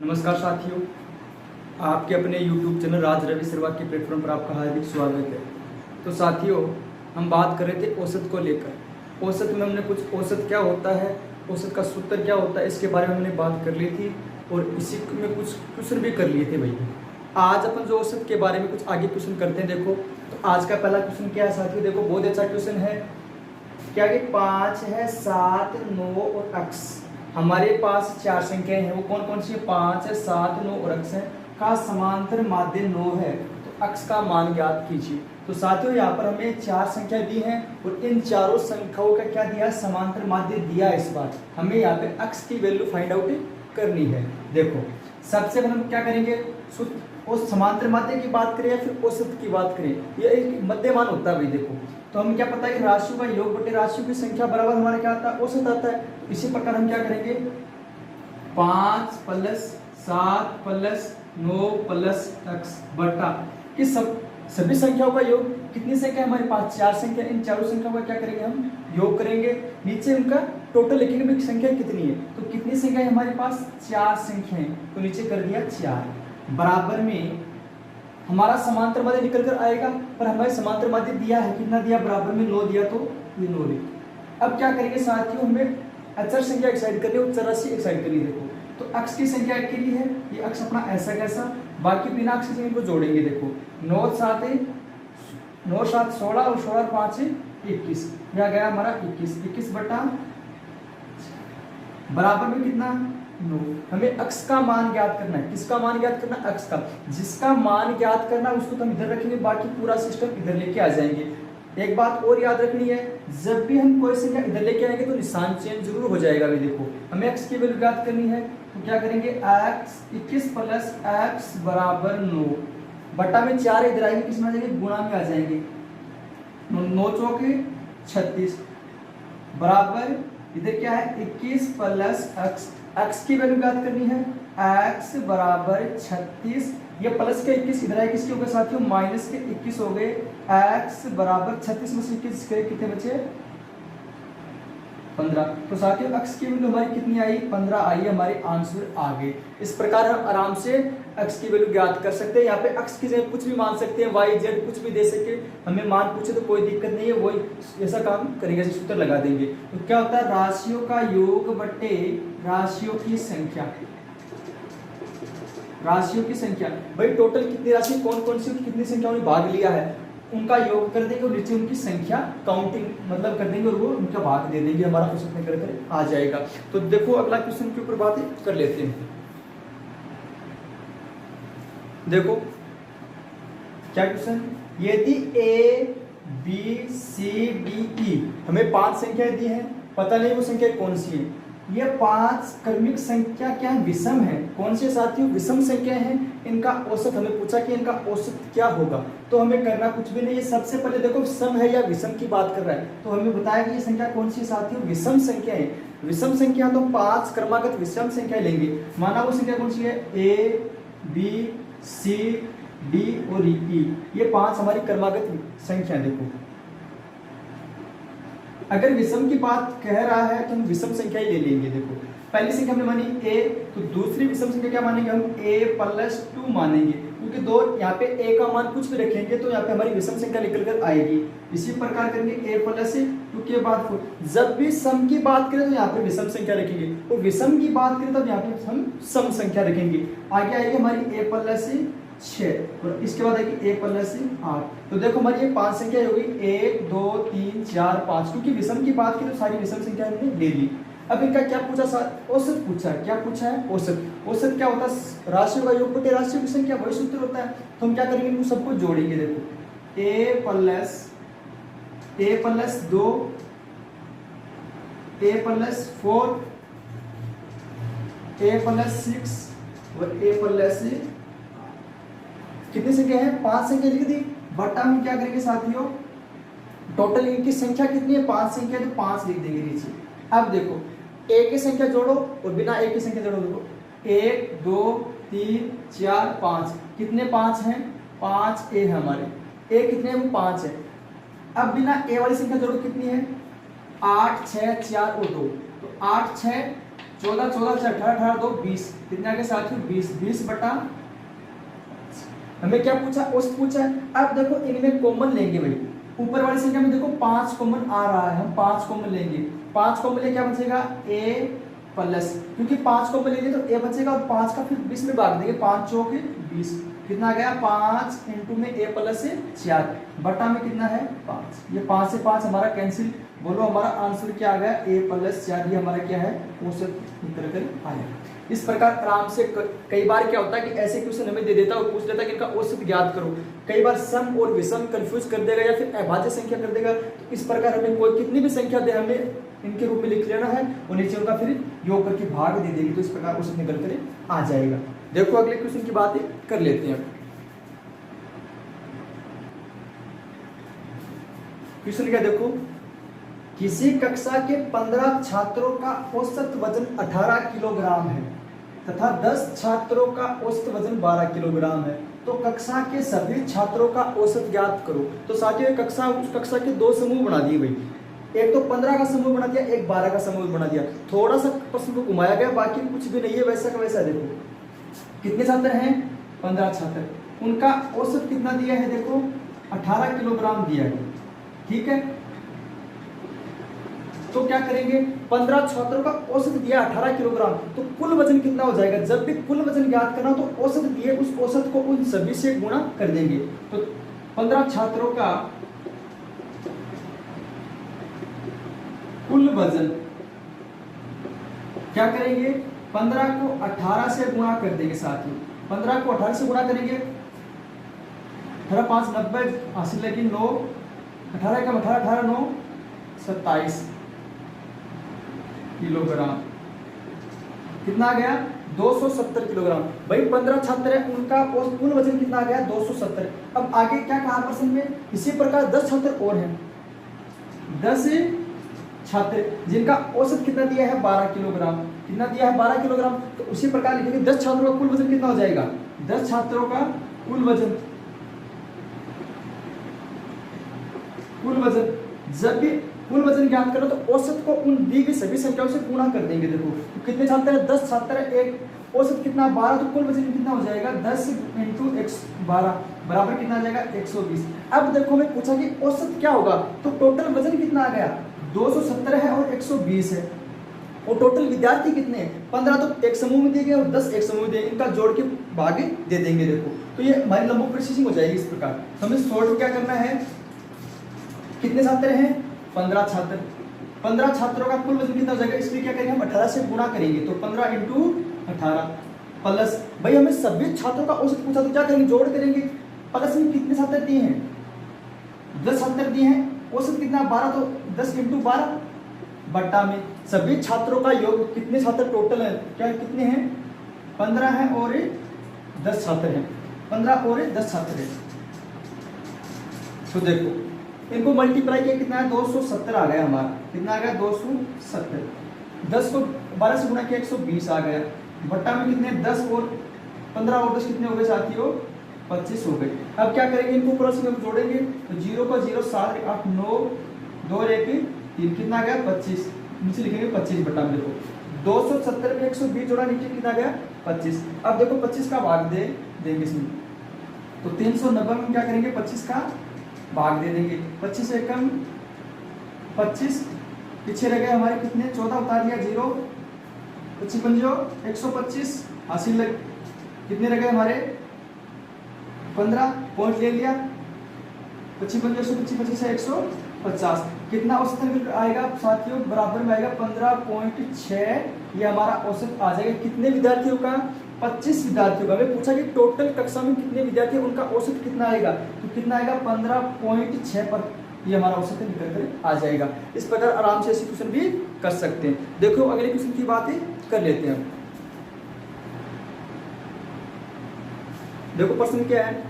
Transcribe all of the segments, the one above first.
नमस्कार साथियों, आपके अपने YouTube चैनल राज रवि सर्वा के प्लेटफॉर्म पर आपका हार्दिक स्वागत है। तो साथियों, हम बात कर रहे थे औसत को लेकर। औसत में हमने कुछ औसत क्या होता है, औसत का सूत्र क्या होता है, इसके बारे में हमने बात कर ली थी और इसी में कुछ क्वेश्चन भी कर लिए थे भैया। आज अपन जो औसत के बारे में कुछ आगे क्वेश्चन करते हैं। देखो, तो आज का पहला क्वेश्चन क्या है साथियों, देखो बहुत अच्छा क्वेश्चन है। क्या कि 5 है, 7, 9 और अक्स। हमारे पास चार संख्याएं हैं, वो कौन कौन सी है? 5 है, 7, 9 और अक्स है। का समांतर माध्य 9 है, तो अक्स का मान ज्ञात कीजिए। तो साथियों, यहाँ पर हमें चार संख्या दी हैं और इन चारों संख्याओं का क्या दिया? समांतर माध्य दिया। इस बार हमें यहाँ पे अक्स की वैल्यू फाइंड आउट करनी है। देखो, सबसे पहले हम क्या करेंगे? उस समांतर माध्य की बात करें या फिर औसत की बात करें, यह एक मध्यमान होता है भाई। देखो, तो हम क्या पता है कि राशियों का योग बटे राशियों की संख्या बराबर हमारा क्या आता है? औसत आता है। इसी प्रकार हम क्या करेंगे? 5 + 7 + 9 + x बटा कि सभी संख्याओं का योग। कितनी संख्या हमारे पास? चार संख्या। इन चारों संख्याओं का क्या करेंगे? हम योग करेंगे। नीचे उनका टोटल लिखेंगे भाई, संख्या कितनी है। तो कितनी संख्या है हमारे पास? चार संख्याएं। तो नीचे कर दिया 4 बराबर में हमारा समांतर माध्य निकल कर आएगा। पर हमारे समांतर माध्य दिया है, कितना दिया? बराबर में 9 दिया, तो ये 9 लिख। अब क्या करेंगे साथियों? हमें अचर संख्या एक्साइड करनी है और चर राशि एक्साइड करनी है। देखो, तो अक्स की संख्या अकेली है, ये अक्स अपना ऐसा कैसा, बाकी बिना अक्स के इनको जोड़ेंगे। देखो, 9 7 16 और 16 5 21। यह गया हमारा 21 बटा बराबर में कितना? 9। हमें अक्स का मान ज्ञात करना है। किसका मान ज्ञात करना? अक्स का। जिसका मान ज्ञात करना उसको तो हम इधर रखेंगे, बाकी पूरा सिस्टम इधर लेके आ जाएंगे। एक बात और याद रखनी है, जब भी हम कोई संख्या इधर लेके आएंगे तो निशान चेंज जरूर हो जाएगा। भाई देखो, हमें x की वैल्यू ज्ञात करनी है, तो क्या करेंगे? x 21 + x = 9 बटा में 4 इधर आएंगे, किस में आ जाएंगे? गुणा में आ जाएंगे। 9 चौके 36 बराबर इधर क्या है? 21 + x की वैल्यू ज्ञात करनी है। x = 36, ये प्लस के 21 इधर आए, किसके हो गए साथियों? माइनस के 21 हो गए। x = 36 में से 21 के कितने बचे? 15। तो साथियों, x की वैल्यू हमारी कितनी आई? 15 आई। हमारे आंसर आ गए। इस प्रकार हम आराम से x की वैल्यू ज्ञात कर सकते हैं। यहाँ पे x की जगह कुछ भी मान सकते हैं, y z कुछ भी दे सके। हमें मान पूछे तो कोई दिक्कत नहीं है, वही ऐसा काम करेंगे, सूत्र लगा देंगे। तो क्या होता है? राशियों का योग बटे राशियों की संख्या। राशियों की संख्या भाई, टोटल कितनी राशि, कौन कौन सी कितनी संख्याओं ने भाग लिया है, उनका योग कर देंगे और नीचे उनकी संख्या काउंटिंग मतलब कर देंगे और वो उनका भाग दे देंगे। हमारा क्वेश्चन निकल कर आ जाएगा। तो देखो, अगला क्वेश्चन के ऊपर बात कर लेते हैं। देखो क्या क्वेश्चन? यदि a b c d e हमें 5 संख्याएं दी हैं, पता नहीं वो संख्या कौन सी है। ये 5 क्रमिक संख्या क्या है? विषम है। कौन से साथियों? विषम संख्या है। इनका औसत हमें पूछा कि इनका औसत क्या होगा। तो हमें करना कुछ भी नहीं है। सबसे पहले देखो, सम है या विषम की बात कर रहा है, तो हमें बताया कि ये संख्या कौन सी साथियों? विषम संख्या है। विषम संख्या तो 5 क्रमागत विषम संख्या लेंगे। माना वो संख्या कौन सी है? a b c d और e, ये 5 हमारी क्रमागत संख्या। देखो, अगर विषम की बात कह रहा है तो हम विषम संख्या ही ले लेंगे। देखो, पहली संख्या हमने मानी a, तो दूसरी विषम संख्या क्या मानेंगे? हम a + 2 मानेंगे, क्योंकि दो यहाँ पे a का मान कुछ भी रखेंगे तो यहाँ पे हमारी विषम संख्या निकल कर आएगी। इसी प्रकार करेंगे a + 2 के बाद 4। जब भी सम की बात करें तो यहाँ पे विषम संख्या रखेंगे, और विषम की बात करें तब यहाँ पे हम सम संख्या रखेंगे। आगे आएगी हमारी a + 6 और इसके बाद आएगी a + 8। तो देखो, हमारी ये 5 संख्या होगी, 1 2 3 4 5, क्योंकि विषम की बात की तो सारी विषम संख्या हमने ले ली। अब इनका क्या पूछा? औसत पूछा। क्या पूछा है? औसत। औसत क्या होता है? राशियों का योग बटे राशियों की संख्या, वही सूत्र होता है। तो हम क्या करेंगे? इनको सबको जोड़ेंगे। देखो, a + 2 a + 4 a + 6 और a + कितनी संख्या है? 5 संख्या लिख दी। बटा हम क्या करेंगे साथियों? टोटल इनकी संख्या कितनी है? 5 संख्या, तो 5 लिख देंगे नीचे। अब देखो, a की संख्या जोड़ो और बिना a की संख्या जोड़ो। देखो, 1 2 3 4 5, कितने 5 हैं? 5 a है हमारे। a कितने हैं? वो 5 है। अब बिना a वाली संख्या जोड़ो, कितनी है? 8 6 4 और 2, तो 8 6 14 14 से 18 18 2 20 कितना आ गया साथियों 20 20 बटा हमें क्या पूछा औसत पूछा है। अब देखो इनमें कॉमन लेंगे भाई, ऊपर वाली संख्या में देखो 5 कॉमन आ रहा है, हम 5 कॉमन लेंगे। 5 कॉमन ले क्या बचेगा a प्लस, क्योंकि 5 कॉमन लेंगे तो a बचेगा और 5 का फिर 20 में भाग देंगे, 5 चौक 20 कितना आ गया 5 इंटू में a प्लस 4 बटा में कितना है 5। ये 5 से 5 हमारा कैंसिल, बोलो हमारा आंसर क्या आ गया a प्लस 4। ये हमारा क्या है औसत निकल कर आया। इस प्रकार आराम से कई बार क्या होता है कि ऐसे क्वेश्चन हमें दे देता है और पूछ लेता है कि इनका औसत ज्ञात करो। कई बार सम और विषम कंफ्यूज कर देगा या फिर अभाज्य संख्या कर देगा। तो इस प्रकार हमें कोई कितनी भी संख्या दे हमें इनके रूप में लिख लेना है और नीचे उनका फिर योग करके भाग दे देगी, तो इस प्रकार औसत निकल कर आ जाएगा। देखो अगले क्वेश्चन की बात कर लेते हैं। क्वेश्चन क्या देखो, किसी कक्षा के 15 छात्रों का औसत वजन 18 किलोग्राम है तथा 10 छात्रों का औसत वजन 12 किलोग्राम है, तो कक्षा के सभी छात्रों का औसत ज्ञात करो। तो साथियों उस कक्षा के दो समूह बना दिए भाई, एक तो 15 का समूह बना दिया, एक 12 का समूह बना दिया। थोड़ा सा प्रश्न को घुमाया गया, बाकी कुछ भी नहीं है, वैसा का वैसा। देखो कितने छात्र हैं 15 छात्र, उनका औसत कितना दिया है देखो 18 किलोग्राम दिया है, ठीक है। तो क्या करेंगे 15 छात्रों का औसत दिया 18 किलोग्राम, तो कुल वजन कितना हो जाएगा। जब भी कुल वजन ज्ञात करना तो औसत दिए उस औसत को उन सभी से गुणा कर देंगे। तो 15 छात्रों का कुल वजन क्या करेंगे 15 को 18 से गुणा कर देंगे। साथियों 15 को 18 से गुणा करेंगे, 18 5 90 हासिल लगी 9, 18 का 18 18 9 27 किलोग्राम, कितना आ गया 270 किलोग्राम। भाई 15 छात्र है, उनका कुल वजन कितना आ गया 270। अब आगे क्या कहा प्रश्न में, इसी प्रकार 10 छात्र और हैं, 10 छात्र जिनका औसत कितना दिया है 12 किलोग्राम, कितना दिया है 12 किलोग्राम। तो उसी प्रकार लिखेंगे 10 छात्रों का कुल वजन कितना हो जाएगा, 10 छात्रों का कुल वजन जब भी कुल वजन ज्ञात करो तो औसत को उन दी गई सभी संख्याओं से गुणा कर देंगे। देखो तो कितने छात्र हैं 10 छात्र है, एक औसत कितना 12, तो कुल वजन कितना हो जाएगा 10 इंटू 12 बराबर कितना आ जाएगा 120। अब देखो हमें पूछा कि औसत क्या होगा, तो टोटल वजन कितना आ गया 270 है और 120 है, और टोटल विद्यार्थी कितने हैं 15, तो एक समूह में दिए गए और 10 एक समूह में दिए, इनका जोड़ के भागे दे देंगे। देखो तो ये हमारी लंबो प्रोसेसिंग हो जाएगी इस प्रकार। हमें शॉर्ट क्या करना है, कितने छात्र हैं 15 छात्र, 15 छात्रों का कुल वजन कितना हो जाएगा, इसलिए क्या करेंगे हम 18 से गुणा करेंगे, तो 15 इंटू 18 प्लस, भाई हमें सभी छात्रों का औसत पूछा तो क्या करेंगे जोड़ करेंगे, प्लस में कितने छात्र दिए हैं 10 छात्र दिए हैं, औसत कितना 12, तो 10 इंटू 12 बट्टा में सभी छात्रों का योग, कितने छात्र टोटल है, क्या कितने हैं 15 हैं और 10 छात्र हैं, 15 और 10 छात्र हैं। तो देखो इनको मल्टीप्लाई किया कितना है 270 आ गया हमारा, कितना आ गया 270, 10 को 12 से गुणा किया 120 आ गया, बट्टा में कितने 10 और 15 और 10 कितने हो गए साथियों 25 हो गए। अब क्या करेंगे इनको प्लस में जोड़ेंगे, तो 0 का 0 7 8 9 2 और 1 3, कितना आ गया 25, नीचे लिखेंगे 25 बट्टा में। देखो 270 में 120 जोड़ा, नीचे कितना गया 25। अब देखो 25 का भाग देंगे इसमें, तो 390 में क्या करेंगे 25 का भाग दे देंगे, 25 एकम 25, पीछे रह गए हमारे कितने 14 उतार दिया 0, 25 पंजो 125 हासिल लग, कितने रह गए हमारे 15 पॉइंट ले लिया, 25 पंजो 125 25 है 150, कितना औसत आएगा साथियों बराबर में आएगा 15.6। ये हमारा औसत आ जाएगा कितने विद्यार्थियों का 25 विद्यार्थियों का। हमें पूछा कि टोटल कक्षा में कितने विद्यार्थी हैं, उनका औसत कितना आएगा, तो कितना आएगा 15.6 पर ये हमारा औसत निकल कर आ जाएगा। इस प्रकार आराम से ऐसे क्वेश्चन भी कर सकते हैं। देखो अगले क्वेश्चन की बात कर लेते हैं। देखो प्रश्न क्या है,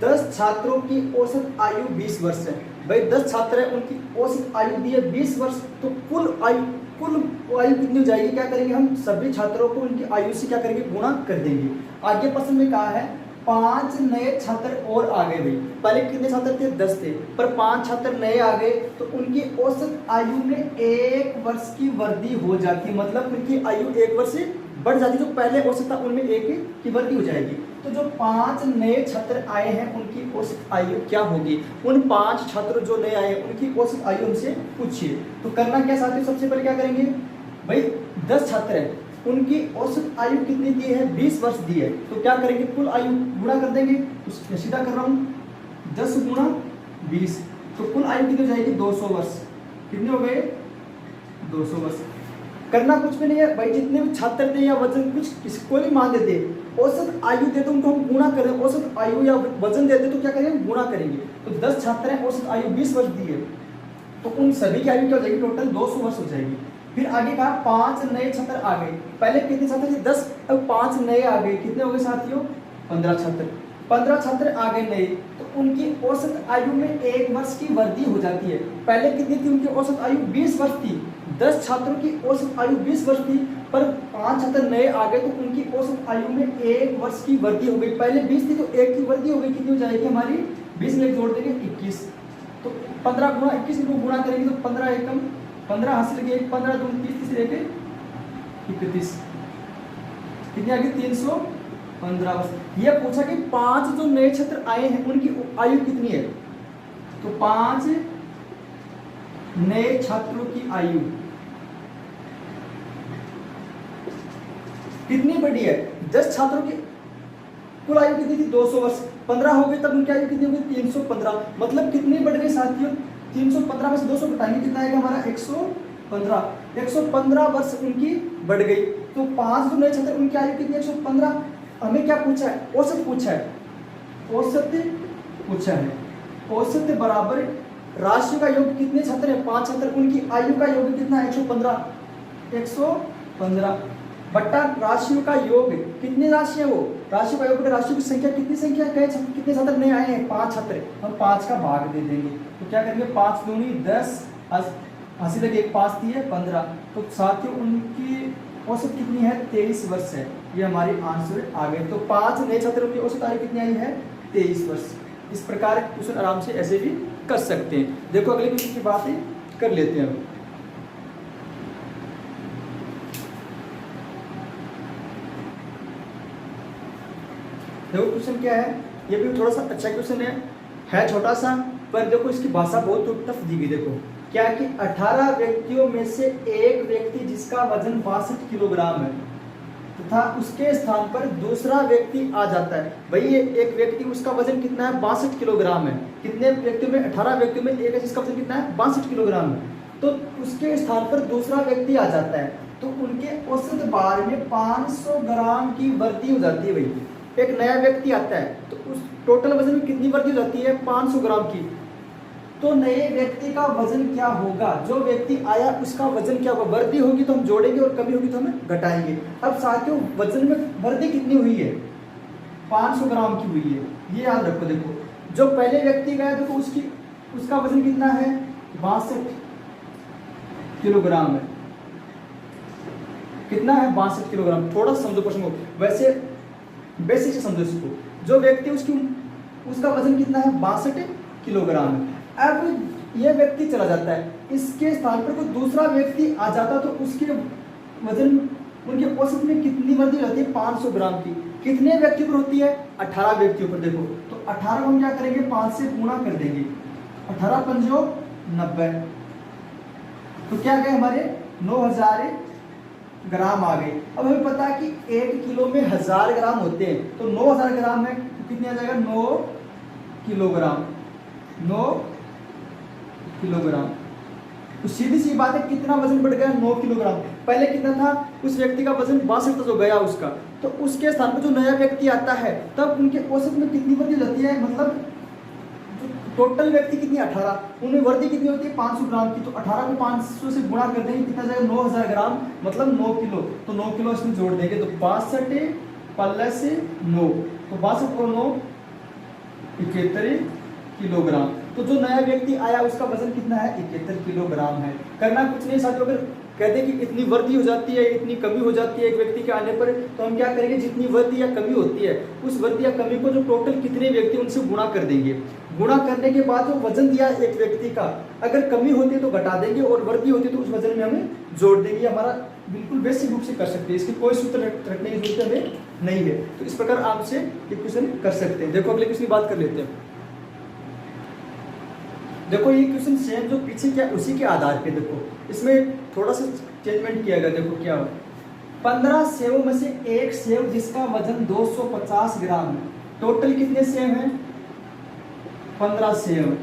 10 छात्रों की औसत आयु 20 वर्ष है। भाई 10 छात्र है, उनकी औसत आयु दी है 20 वर्ष, तो कुल आयु कितनी हो जाएगी, क्या करेंगे हम सभी छात्रों को उनकी आयु से क्या करेंगे गुणा कर देंगे। आगे प्रश्न में कहा है 5 नए छात्र और आ गए भाई। पहले कितने छात्र थे? 10 थे, पर 5 छात्र नए आ गए तो उनकी औसत आयु में 1 वर्ष की वृद्धि हो जाती है, मतलब उनकी आयु 1 वर्ष से बढ़ जाती है। जो पहले औसत था उनमें 1 की वृद्धि हो जाएगी। तो जो 5 नए छात्र आए हैं उनकी औसत आयु क्या होगी? उन 5 छात्र जो नए आए हैं उनकी औसत आयु हमसे पूछिए। तो करना क्या साथियों, सबसे पहले क्या करेंगे भाई, 10 छात्र हैं, उनकी औसत आयु कितनी दी है? 20 वर्ष दी है। तो क्या करेंगे, कुल आयु गुणा कर देंगे। तो सीधा कर रहा हूँ, 10 गुणा 20, तो कुल आयु कितनी हो जाएगी? 200 वर्ष। कितने हो गए? 200 वर्ष। करना कुछ भी नहीं है भाई, जितने भी छात्र थे या वजन कुछ किसको नहीं मान देते, औसत आयु देते उनको हम गुणा करें। औसत आयु या वजन देते तो क्या करेंगे? गुणा करेंगे। तो 10 छात्र हैं, औसत आयु 20 वर्ष दी है, तो उन सभी की आयु क्या हो जाएगी? टोटल 200 वर्ष हो जाएगी। फिर आगे कहा 5 नए छात्र आ गए। पहले कितने छात्र थे? 10, अब 5 नए आ गए। कितने हो गए साथियों? 15 छात्र। 15 छात्र आ गए नए, तो उनकी औसत आयु में 1 वर्ष की वृद्धि हो जाती है। पहले कितनी थी उनकी औसत आयु? 20 वर्ष थी। 10 छात्रों की औसत आयु 20 वर्ष थी, पर 5 छात्र नए आ गए तो उनकी औसत आयु में 1 वर्ष की वृद्धि हो गई। पहले 20 थी तो 1 की वृद्धि हो गई। कितनी हो जाएगी हमारी? 20 में 1 जोड़ देंगे 21। तो 15 गुणा 21 को गुणा करेंगे तो 15 एकम 15 हासिल गए, 15 दूनी 30 से लेके 31, कितनी आ गई? 315 वर्ष। यह पूछा कि 5 जो नए छात्र आए हैं उनकी आयु कितनी है? तो 5 नए छात्रों की आयु कितनी बढ़ी है? 10 छात्रों की कुल आयु कितनी थी? 200 वर्ष। 15 हो गई तब उनकी आयु कितनी हो गई? 315। मतलब कितनी बढ़ गई साथियों? 315 में से 200 घटाएंगे, कितना आएगा हमारा? 115। 115 वर्ष उनकी बढ़ गई। तो 5 जो नए छात्र उनकी आयु कितनी? 115। हमें क्या पूछा है? औसत पूछा है। औसत पूछा है। औसत बराबर राशि का योग। कितने छात्र हैं? 5 छात्र, उनकी आयु का योग कितना है? 115। 115 बट्टा राशियों का योग। कितनी राशि है वो? राशि का योग। राशि की संख्या कितनी संख्या है? कितने छात्र नए आए हैं? 5 छात्र। हम 5 का भाग दे देंगे। तो क्या करेंगे? 5 दूनी 10, हासिल लगे 1 5 दिए 15। तो साथियों उनकी औसत कितनी है? 23 वर्ष है। ये हमारी आंसर आ गए। तो 5 नए छात्रों की औसत आयु कितनी आई है? 23 वर्ष। इस प्रकार क्वेश्चन आराम से ऐसे भी कर सकते हैं। देखो अगले क्वेश्चन की बात कर लेते हैं। देखो क्वेश्चन क्या है, ये भी थोड़ा सा अच्छा क्वेश्चन है छोटा सा, पर देखो इसकी भाषा बहुत टफ दी गई। देखो क्या कि 18 व्यक्तियों में से एक व्यक्ति जिसका वजन 62 किलोग्राम है तथा उसके स्थान पर दूसरा व्यक्ति आ जाता है। भाई ये एक व्यक्ति, उसका वजन कितना है? 62 किलोग्राम है। कितने व्यक्तियों में? 18 व्यक्तियों में एक है जिसका वजन कितना है? 62 किलोग्राम है। तो उसके स्थान पर दूसरा व्यक्ति आ जाता है तो उनके औसत भार में 500 ग्राम की वृद्धि हो जाती है। भाई एक नया व्यक्ति आता है तो उस टोटल वजन में कितनी वृद्धि हो जाती है? 500 ग्राम की। तो नए व्यक्ति का वजन क्या होगा? जो व्यक्ति आया उसका वजन क्या होगा? वृद्धि होगी तो हम जोड़ेंगे और कमी होगी तो हम घटाएंगे। अब साथियों वजन में वृद्धि कितनी हुई है? 500 ग्राम की हुई है, ये याद रखो। देखो जो पहले व्यक्ति गया देखो उसका वजन कितना है? 62 किलोग्राम है। कितना है? 62 किलोग्राम। थोड़ा समझो प्रश्न को, वैसे बेसिक से समझो इसको। जो व्यक्ति उसका वजन कितना है? 62 किलोग्राम है। अब यह व्यक्ति चला जाता है, इसके स्थान पर कोई दूसरा व्यक्ति आ जाता तो उसके वजन, उनके औसत में कितनी वृद्धि होती है? 500 ग्राम की। कितने व्यक्तियों पर होती है? 18 व्यक्तियों पर। देखो तो 18 को हम क्या करेंगे? 5 से गुणा कर देंगे। 18 पंजो 90, तो क्या गए हमारे? 9000 ग्राम आ गए। अब हमें पता है कि 1 किलो में 1000 ग्राम होते हैं, तो 9000 ग्राम में तो कितने आ जाएगा? 9 किलोग्राम। 9 किलोग्राम। तो सीधी सी बात है, कितना वजन बढ़ गया? 9 किलोग्राम। पहले कितना था? उस व्यक्ति का वजन 62 जो गया उसका, तो उसके स्थान पर जो नया व्यक्ति आता है तब उनके औसत में कितनी वृद्धि हो जाती है? मतलब टोटल व्यक्ति कितनी? 18, उनमें वृद्धि कितनी होती है? 500 ग्राम की। तो 18 को 500 से गुणा कर देंगे, कितना जाएगा? 9000 ग्राम, मतलब 9 किलो। तो 9 किलो इसमें जोड़ देंगे तो 62 प्लस 9, तो 62 और 9 71 किलोग्राम। तो जो नया व्यक्ति आया उसका वजन कितना है? 71 किलोग्राम है। करना कुछ नहीं साथियों, अगर कहते हैं कि इतनी वृद्धि हो जाती है, इतनी कमी हो जाती है एक व्यक्ति के आने पर, तो हम क्या करेंगे, जितनी वृद्धि या कमी होती है उस वृद्धि या कमी को जो टोटल कितने व्यक्ति उनसे गुणा कर देंगे। गुणा करने के बाद जो वजन दिया एक व्यक्ति का, अगर कमी होती है तो घटा देंगे और वृद्धि होती है तो उस वजन में हमें जोड़ देंगे। हमारा बिल्कुल बेसिक रूप से कर सकते हैं, इसकी कोई सूत्र रखने की जरूरत हमें नहीं है। तो इस प्रकार आपसे ये क्वेश्चन कर सकते हैं। देखो अगले क्वेश्चन की बात कर लेते हैं। देखो ये क्वेश्चन सेम जो पीछे क्या उसी के आधार पे, देखो इसमें थोड़ा सा चेंजमेंट किया गया। देखो क्या हो, 15 सेवों में से एक सेव जिसका वजन 250 ग्राम है, टोटल कितने सेव हैं, 15 सेव,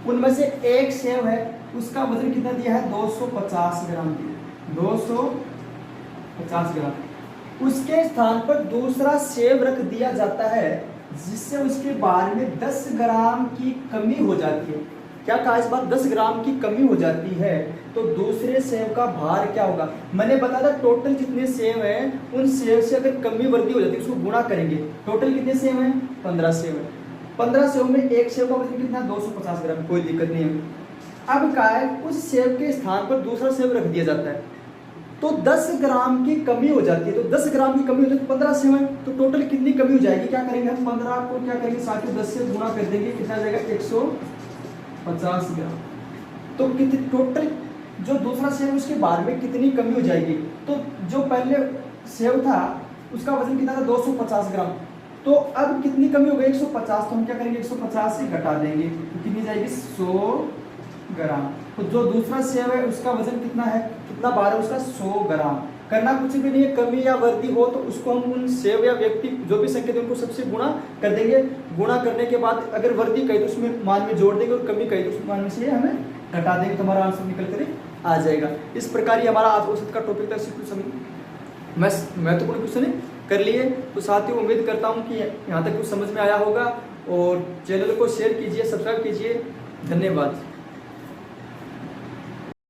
उनमें से एक सेव है उसका वजन कितना दिया है, 250 ग्राम दिया, 250 ग्राम। उसके स्थान पर दूसरा सेव रख दिया जाता है जिससे उसके भार में 10 ग्राम की कमी हो जाती है। क्या कहा इस बार, 10 ग्राम की कमी हो जाती है तो दूसरे सेव का भार क्या होगा। मैंने बताया था टोटल जितने सेव हैं उन सेव से अगर कमी वृद्धि हो जाती है उसको गुणा करेंगे। टोटल कितने सेव हैं, 15 सेव है। 15 सेव में एक सेव का वजन कितना, 250 ग्राम, कोई दिक्कत नहीं है। अब क्या है, उस सेव के स्थान पर दूसरा सेव रख दिया जाता है तो 10 ग्राम की कमी हो जाती है। तो 10 ग्राम की कमी हो जाती है, 15 सेव है तो टोटल कितनी कमी हो जाएगी, क्या करेंगे हम, 15 को क्या करेंगे, साथ में 10 से गुणा कर देंगे, कितना जाएगा, 150 ग्राम। तो कितनी टोटल जो दूसरा सेव उसके भार में कितनी कमी हो जाएगी। तो जो पहले सेव था उसका वजन कितना था, 250 ग्राम, तो अब कितनी कमी हो गई, 150। तो हम क्या करेंगे, 150 से घटा देंगे तो कितनी जाएगी, 100 ग्राम। तो जो दूसरा सेव है उसका वजन कितना है, कितना भार है उसका, 100 ग्राम। करना कुछ भी नहीं है, कमी या वृद्धि हो तो उसको हम उन सेव या व्यक्ति जो भी संख्या उनको सबसे गुणा कर देंगे। गुणा करने के बाद अगर वृद्धि कही तो उसमें मान में जोड़ देंगे और कमी कही तो उस मान में से हमें घटा देंगे, तो हमारा आंसर निकल कर आ जाएगा। इस प्रकार ही हमारा आज औसत का टॉपिक था। महत्वपूर्ण क्वेश्चन कर लिए। तो साथियों उम्मीद करता हूँ कि यहाँ तक कुछ समझ में आया होगा और चैनल को शेयर कीजिए, सब्सक्राइब कीजिए। धन्यवाद।